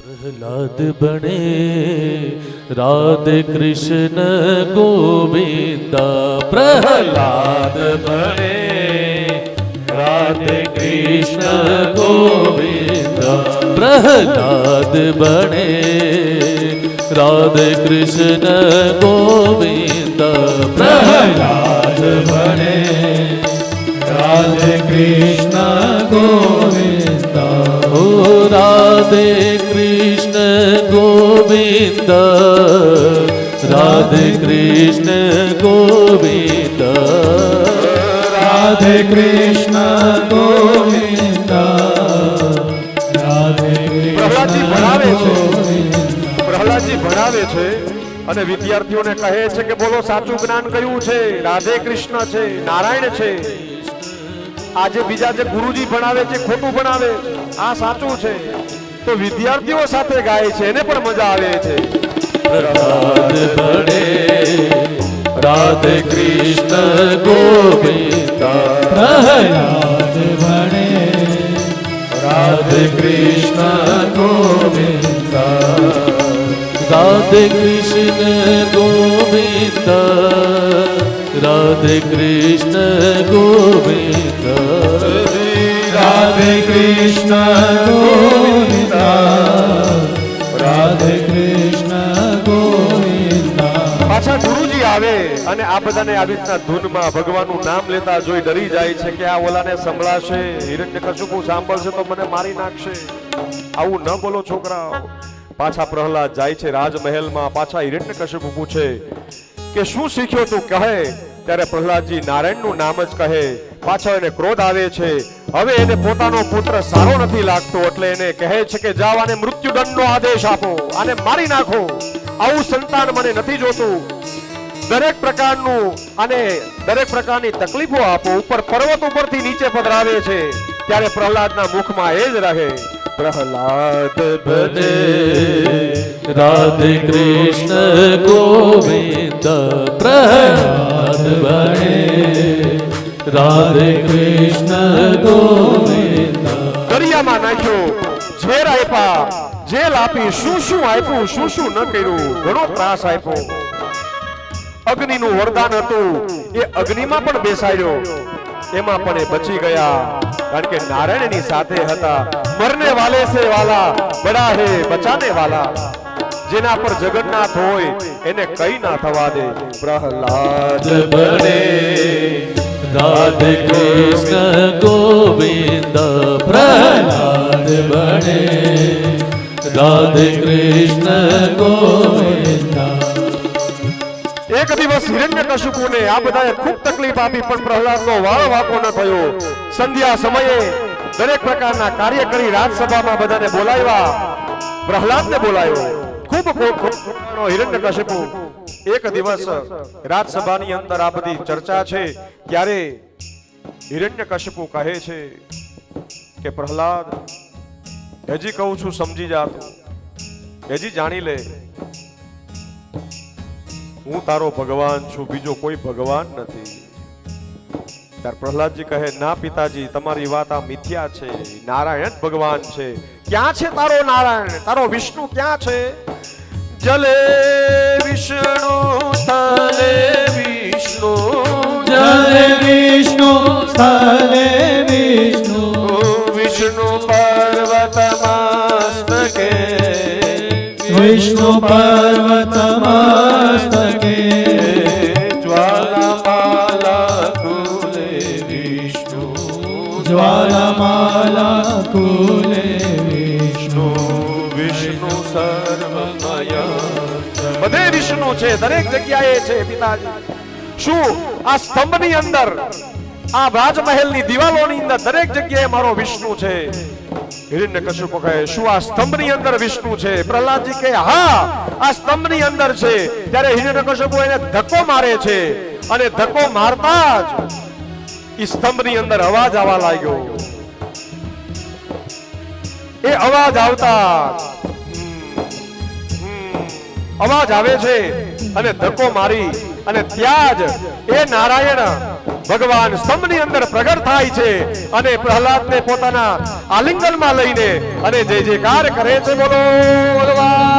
प्रहलाद बने राधे कृष्ण गोविंदा। प्रहलाद बने राधे कृष्ण गोविंदा। प्रहलाद बने राधे कृष्ण गोविंदा। प्रहलाद बने राधे कृष्ण गोविंदा। ओ राधे कृष्ण गोविंद राधे कृष्ण गोविंद। राधे कृष्ण गोविंद राधे પ્રહલાદજી ભણાવે છે પ્રહલાદજી ભણાવે છે અને વિદ્યાર્થીઓને કહે છે કે બોલો સાચું જ્ઞાન કયું છે? રાધે કૃષ્ણ છે, નારાયણ છે। આજે બીજા જે ગુરુજી ભણાવે છે ખોટું ભણાવે, આ સાચું છે। તો વિદ્યાર્થીઓ સાથે ગાય છે, એને પણ મજા આવે છે। प्रहलाद बने राधे कृष्ण गोविंद। प्रहलाद बने राधे कृष्ण गोविंद। राधे कृष्ण गोविंद राधे कृष्ण गोविंद। राधे कृष्ण गोविंद राधे कृष्ण गोविंद। પાછા ગુરુજી આવે અને આ બધાને આવી રીતના ધૂનમાં ભગવાનનું નામ લેતા જોઈ ડરી જાય છે કે આ ઓલાને સંભળાશે, હિરણ્યકશિપુ સાંભળશે તો મને મારી નાખશે। આવું ન બોલો છોકરાઓ। પાછા પ્રહલાદ જાય છે રાજમહેલમાં। પાછા હિરણ્યકશિપુ પૂછે કે શું શીખ્યો તું કહે? ત્યારે પ્રહલાદજી નારાયણનું નામ જ કહે। પાછો એને ક્રોધ આવે છે। હવે એને પોતાનો પુત્ર સારો નથી લાગતો એટલે એને કહે છે કે જાઓ આને મૃત્યુદંડનો આદેશ આપો, આને મારી નાખો। આવું સંતાન મને નથી જોતું। દરેક પ્રકારનું અને દરેક પ્રકારની તકલીફો આપો। ઉપર પર્વત ઉપરથી નીચે પધરાવે છે। ત્યારે પ્રહલાદના મુખમાં એ જ રહે પ્રહલાદ बने राधे कृष्ण गोविंद। प्रहलाद बने राधे कृष्ण गोविंद। દરિયામાં નાખ્યો, ઝેર આપ્યા, જેલ આપી, શું આપ્યું, શું ન કર્યું, ઘણો ત્રાસ આપ્યો। અગ્નિનું વરદાન હતું, એ અગ્નિમાં પણ બેસાડ્યો, એમાં પણ એ બચી ગયા, કારણ કે નારાયણની સાથે હતા। મરને વાલે સે વાલા, બડા હે બચાને વાલા। જેના પર જગન્નાથ હોય એને કઈ ના થવા દે। પ્રહલાદ बने राधे कृष्ण गोविंद। प्रहलाद बने राधे कृष्ण गोविंद। એક દિવસ હિરણ્યકશિપુને આ બધાએ ખૂબ તકલીફ આપી પણ પ્રહલાદનો વાળ વાંકો ન થયો। સંધ્યા સમયે દરેક પ્રકારના કાર્ય કરી રાજસભામાં બધાને બોલાવ્યા। પ્રહલાદને બોલાવ્યો। ખૂબ હિરણ્યકશિપુ એક દિવસ રાજસભાની અંદર આ બધી ચર્ચા છે ત્યારે હિરણ્યકશિપુ કહે છે કે પ્રહલાદ હજી કહું છું સમજી જા, તું હજી જાણી લે હું તારો ભગવાન છું, બીજો કોઈ ભગવાન નથી। ત્યારે પ્રહલાદજી કહે ના પિતાજી તમારી વાત આ મિથ્યા છે, નારાયણ ભગવાન છે। ક્યાં છે તારો નારાયણ, તારો વિષ્ણુ ક્યાં છે? જલે વિષ્ણુ સ્થલે વિષ્ણુ, जले विष्णु स्थले विष्णु, વિષ્ણુ પર્વતમસ્તકે, विष्णु पर्वतमस्तके, જ્વાલામાલા કુલે વિષ્ણુ, ज्वालामाला कुले विष्णु, વિષ્ણુ સર્વમય। બધે વિષ્ણુ છે, દરેક જગ્યાએ છે પિતાજી। શું આ સ્તંભની અંદર, આ રાજમહેલની દિવાલોની અંદર દરેક જગ્યાએ મારો વિષ્ણુ છે? હિરણ્યકશિપુ કહે શું આ સ્તંભની અંદર વિષ્ણુ છે? પ્રહલાદજી કહે હા આ સ્તંભની અંદર છે। ત્યારે હિરણ્યકશિપુ એને ધક્કો મારે છે અને ધક્કો મારતા જ એ સ્તંભની અંદર અવાજ આવવા લાગ્યો। એ અવાજ આવતા અવાજ આવે છે અને ધક્કો મારી અને ત્યાં જ એ નારાયણ ભગવાન સ્તંભની અંદર પ્રગટ થાય છે અને પ્રહલાદને પોતાના આલિંગનમાં લઈને અને જય જયકાર કરે છે. બોલો ભગવાન